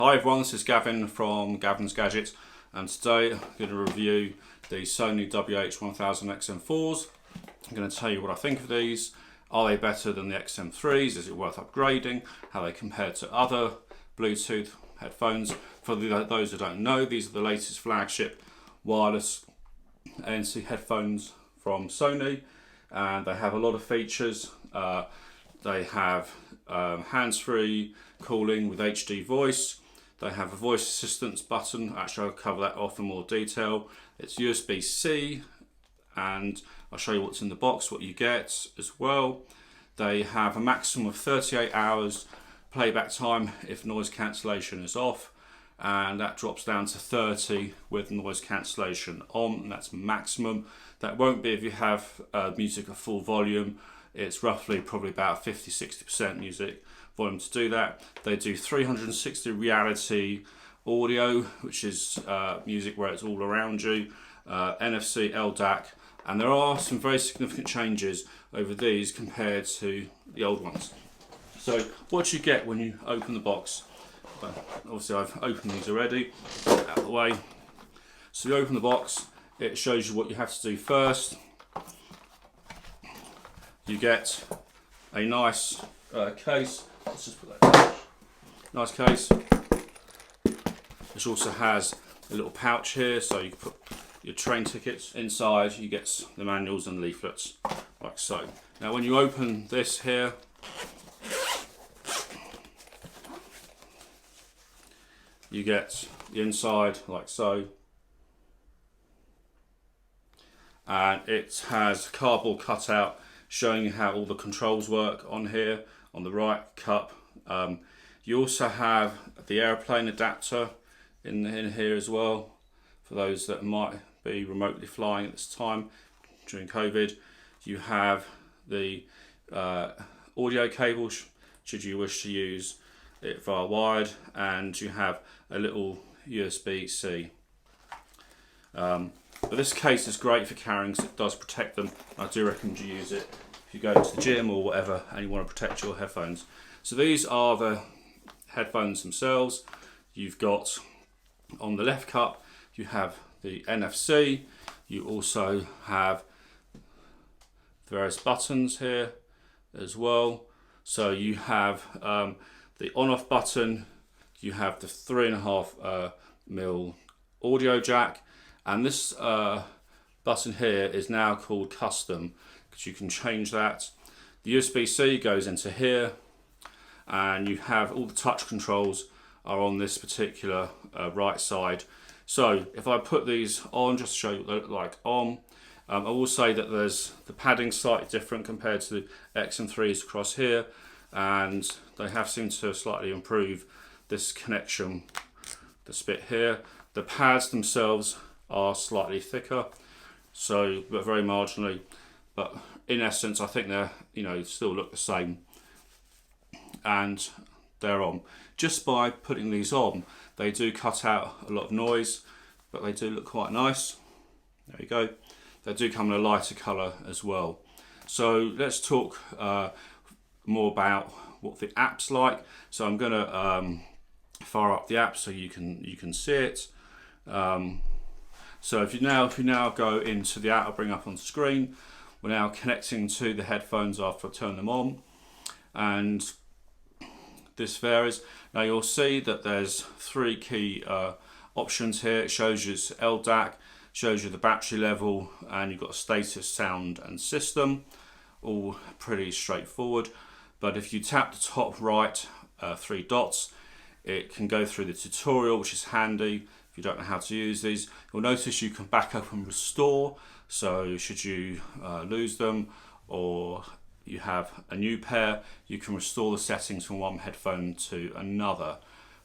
Hi everyone, this is Gavin from Gavin's Gadgets, and today I'm going to review the Sony WH-1000XM4s. I'm going to tell you what I think of these. Are they better than the XM3s? Is it worth upgrading? How they compare to other Bluetooth headphones. For those who don't know, these are the latest flagship wireless ANC headphones from Sony, and they have a lot of features. They have hands-free calling with HD voice. They have a voice assistance button. Actually, I'll cover that off in more detail. It's USB-C, and I'll show you what's in the box, what you get as well. They have a maximum of 38 hours playback time if noise cancellation is off, and that drops down to 30 with noise cancellation on, and that's maximum. That won't be if you have music at full volume. It's probably about 50-60% music volume to do that. They do 360 reality audio, which is music where it's all around you, NFC, LDAC, and there are some very significant changes over these compared to the old ones. So what you get when you open the box, obviously I've opened these already, out of the way. So you open the box, it shows you what you have to do first. You get a nice case. Let's just put that down. Nice case, which also has a little pouch here, so you can put your train tickets inside. You get the manuals and leaflets, like so. Now when you open this here, you get the inside like so, and it has a cardboard cutout showing you how all the controls work on here on the right cup. You also have the airplane adapter in here as well for those that might be remotely flying at this time during COVID. You have the audio cable should you wish to use it via wired, and you have a little USB-C. But this case is great for carrying, because it does protect them. I do recommend you use it if you go to the gym or whatever and you want to protect your headphones. So these are the headphones themselves. You've got on the left cup, you have the NFC. You also have various buttons here as well. So you have the on-off button, you have the 3.5mm audio jack, and this button here is now called custom, because you can change that. The USB-C goes into here, and you have all the touch controls are on this particular right side. So if I put these on, just to show you what they look like on, I will say that there's the padding slightly different compared to the XM3s across here, and they have seemed to slightly improve this connection, this bit here. The pads themselves are slightly thicker, so but very marginally, but in essence I think they're, still look the same, and they're on. Just by putting these on, they do cut out a lot of noise, but they do look quite nice. There you go. They do come in a lighter colour as well. So let's talk more about what the app's like. So I'm going to fire up the app so you can see it. So if you now go into the app, I'll bring up on screen. We're now connecting to the headphones after I turn them on, and this varies. Now you'll see that there's three key options here. It shows you its LDAC, shows you the battery level, and you've got a status, sound and system. All pretty straightforward. But if you tap the top right three dots, it can go through the tutorial, which is handy if you don't know how to use these. You'll notice you can back up and restore. So should you lose them, or you have a new pair, you can restore the settings from one headphone to another.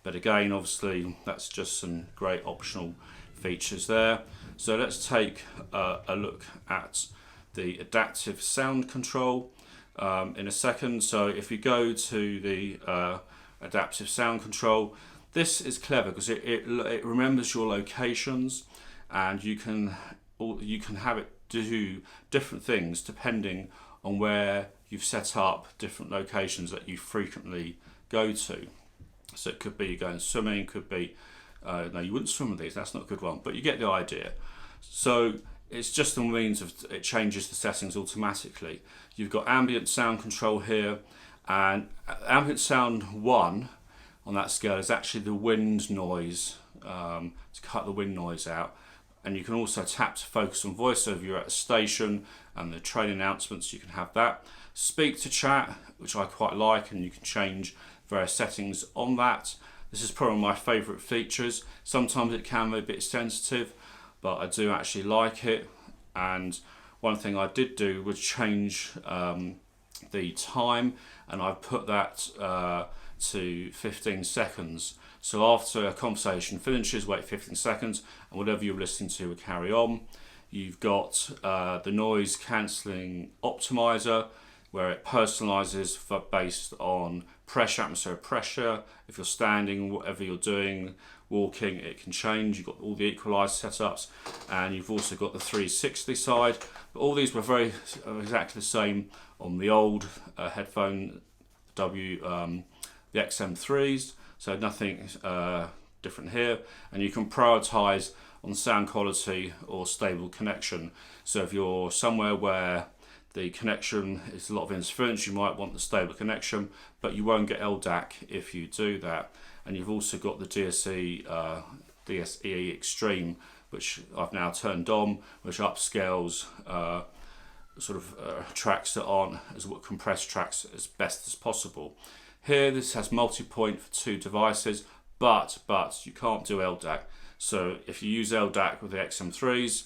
But again, obviously that's just some great optional features there. So let's take a look at the adaptive sound control in a second. So if you go to the adaptive sound control, this is clever because it remembers your locations, and you can have it do different things depending on where you've set up different locations that you frequently go to. So it could be you're going swimming, could be, no, you wouldn't swim with these, that's not a good one, but you get the idea. So it's just a means of, it changes the settings automatically. You've got ambient sound control here, and ambient sound 1 on that scale is actually the wind noise, to cut the wind noise out. And you can also tap to focus on voice, so if you're at a station and the train announcements, you can have that. Speak to chat, which I quite like, and you can change various settings on that. This is probably my favourite features. Sometimes it can be a bit sensitive, but I do actually like it. And one thing I did do was change the time, and I've put that to 15 seconds. So after a conversation finishes, wait 15 seconds, and whatever you're listening to will carry on. You've got the noise cancelling optimizer, where it personalises based on pressure, atmospheric pressure. If you're standing, whatever you're doing, walking, it can change. You've got all the equalizer setups, and you've also got the 360 side. But all these were exactly the same on the old headphone the XM3s, so nothing different here. And you can prioritise on sound quality or stable connection. So if you're somewhere where the connection is a lot of interference, you might want the stable connection, but you won't get LDAC if you do that. And you've also got the DSE Extreme, which I've now turned on, which upscales tracks that aren't as compressed tracks as best as possible. Here, this has multi-point for 2 devices, but you can't do LDAC. So if you use LDAC with the XM3s,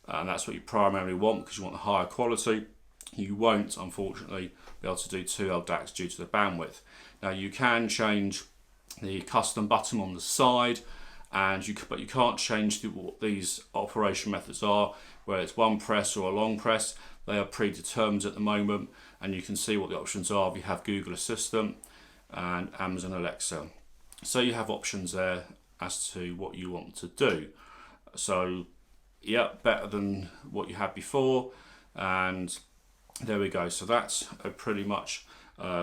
and that's what you primarily want because you want the higher quality, you won't, unfortunately, be able to do 2 LDACs due to the bandwidth. Now you can change the custom button on the side, but you can't change what these operation methods are, whether it's one press or a long press. They are predetermined at the moment, and you can see what the options are if you have Google Assistant and Amazon Alexa. So you have options there as to what you want to do. So yeah, better than what you had before, and there we go. So that's a pretty much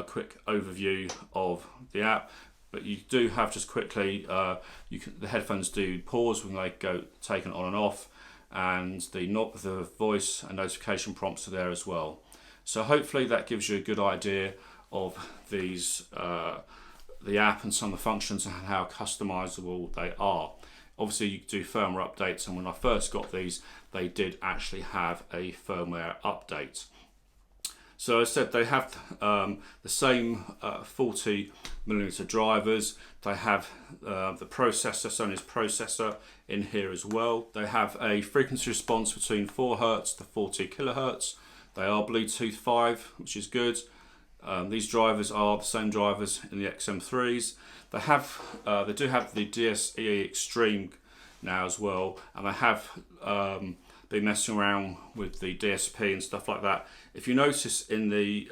quick overview of the app. But you do have, just quickly, the headphones do pause when they go taken on and off, and the voice and notification prompts are there as well. So hopefully that gives you a good idea of these, the app and some of the functions and how customizable they are. Obviously you do firmware updates, and when I first got these, they did actually have a firmware update. So as I said, they have the same 40mm drivers. They have the processor, Sony's processor in here as well. They have a frequency response between 4 Hz to 40 kHz. They are Bluetooth 5, which is good. These drivers are the same drivers in the XM3s. They do have the DSE Extreme now as well, and they have been messing around with the DSP and stuff like that. If you notice in the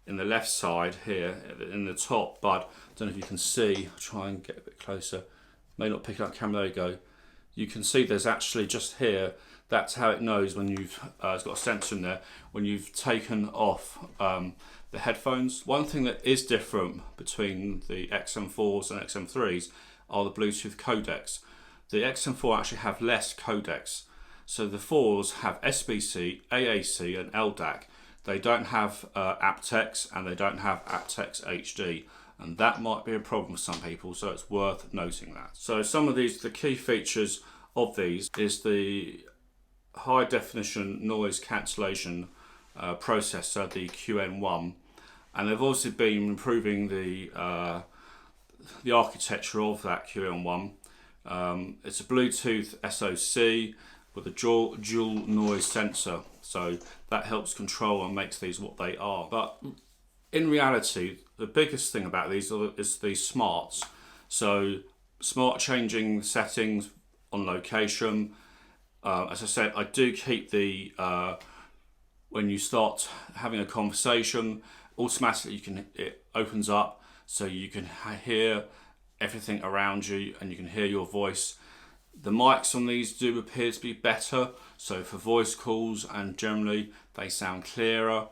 left side here, in the top bud, I don't know if you can see, I'll try and get a bit closer, may not pick it up camera, there you go. You can see there's actually just here, that's how it knows when you've, it's got a sensor in there, when you've taken off the headphones. One thing that is different between the XM4s and XM3s are the Bluetooth codecs. The XM4 actually have less codecs. So the 4s have SBC, AAC and LDAC. They don't have aptX, and they don't have aptX HD, and that might be a problem for some people, so it's worth noting that. So some of these, the key features of these is the high definition noise cancellation processor, the QN1, and they've also been improving the architecture of that QN1. It's a Bluetooth SoC with a dual noise sensor, so that helps control and makes these what they are. But in reality, the biggest thing about these is the smarts. So smart changing settings on location. As I said, I do keep the when you start having a conversation, automatically it opens up so you can hear everything around you and you can hear your voice. The mics on these do appear to be better, so for voice calls, and generally they sound clearer.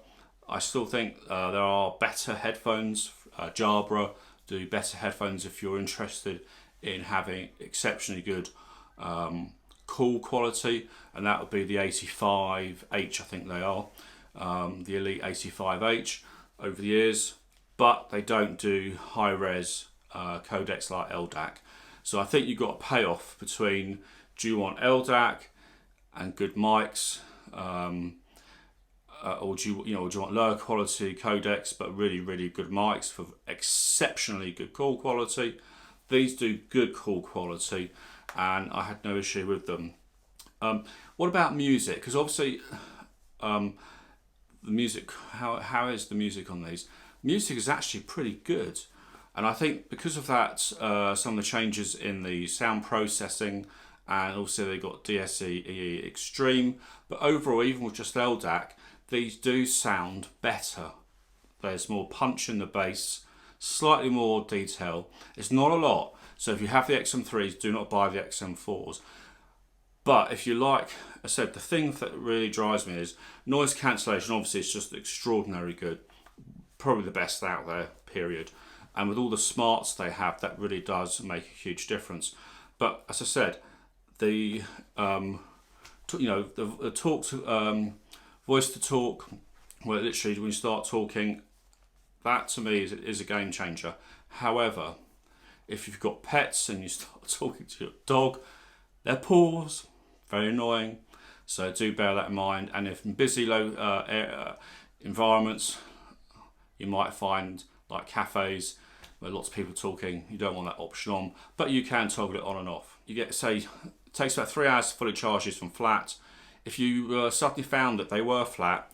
I still think there are better headphones, Jabra, do better headphones if you're interested in having exceptionally good call quality, and that would be the 85H, I think they are, the Elite 85H over the years, but they don't do high res codecs like LDAC. So I think you've got a payoff between, do you want LDAC and good mics, or do you want lower quality codecs but really good mics for exceptionally good call quality? These do good call quality, and I had no issue with them. What about music? Because obviously, the music. How is the music on these? Music is actually pretty good, and I think because of that, some of the changes in the sound processing, and also they got DSE Extreme. But overall, even with just LDAC, these do sound better. There's more punch in the bass, slightly more detail. It's not a lot. So if you have the XM3s, do not buy the XM4s. But if you like, I said, the thing that really drives me is noise cancellation. Obviously, it's just extraordinarily good. Probably the best out there, period. And with all the smarts they have, that really does make a huge difference. But as I said, the talk to voice to talk, where literally when you start talking, that to me is a game changer. However, if you've got pets and you start talking to your dog, their paws, very annoying. So do bear that in mind. And if in busy low environments, you might find like cafes where lots of people are talking, you don't want that option on, but you can toggle it on and off. You get, say, it takes about 3 hours to fully charge these from flat. If you suddenly found that they were flat,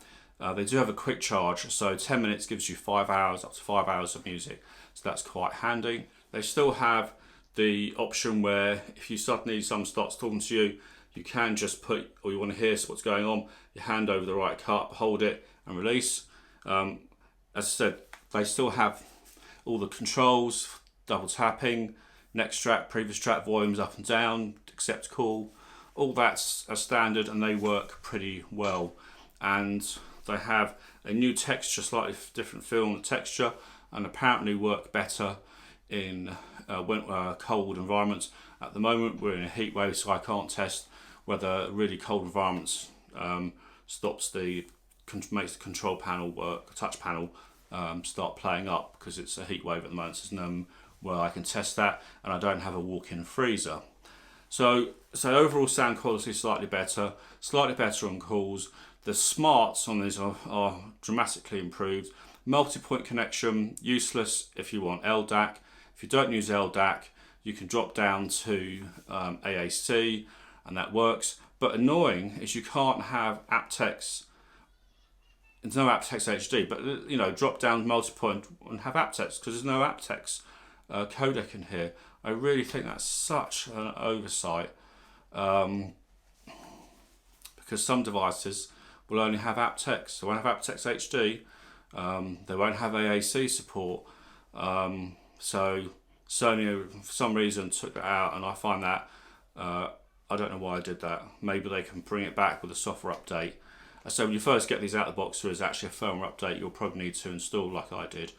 they do have a quick charge, so 10 minutes gives you 5 hours, up to 5 hours of music. So that's quite handy. They still have the option where if you suddenly someone starts talking to you, you can just put, or you want to hear what's going on, your hand over the right cup, hold it and release. As I said, they still have all the controls, double tapping, next track, previous track, volumes up and down, accept call, all that's as standard, and they work pretty well. And they have a new texture, slightly different feel on the texture, and apparently work better in cold environments. At the moment we're in a heat wave, so I can't test whether really cold environments makes the control panel work, touch panel start playing up, because it's a heat wave at the moment. So there's no where I can test that, and I don't have a walk-in freezer. So overall sound quality is slightly better on calls. The smarts on these are dramatically improved. Multi-point connection, useless if you want LDAC. If you don't use LDAC, you can drop down to AAC, and that works. But annoying is you can't have aptX. There's no aptX HD, but drop down multi-point and have aptX, because there's no aptX codec in here. I really think that's such an oversight, because some devices will only have aptX. They won't have aptX HD. They won't have AAC support. So Sony, for some reason, took that out, and I find that I don't know why I did that. Maybe they can bring it back with a software update. So when you first get these out of the box, there is actually a firmware update you'll probably need to install, like I did.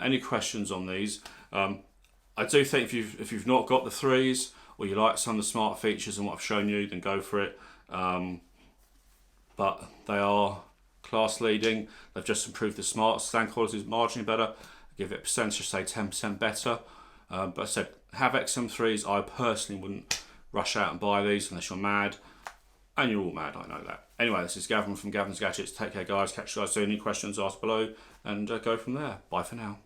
Any questions on these? I do think if you've not got the threes, or you like some of the smart features and what I've shown you, then go for it. But they are class leading. They've just improved the smart. Sound quality is marginally better. I give it a percentage, say 10% better. But I said, have XM3s. I personally wouldn't rush out and buy these unless you're mad. And you're all mad, I know that. Anyway, this is Gavin from Gavin's Gadgets. Take care, guys. Catch you guys soon. Any questions, ask below, and go from there. Bye for now.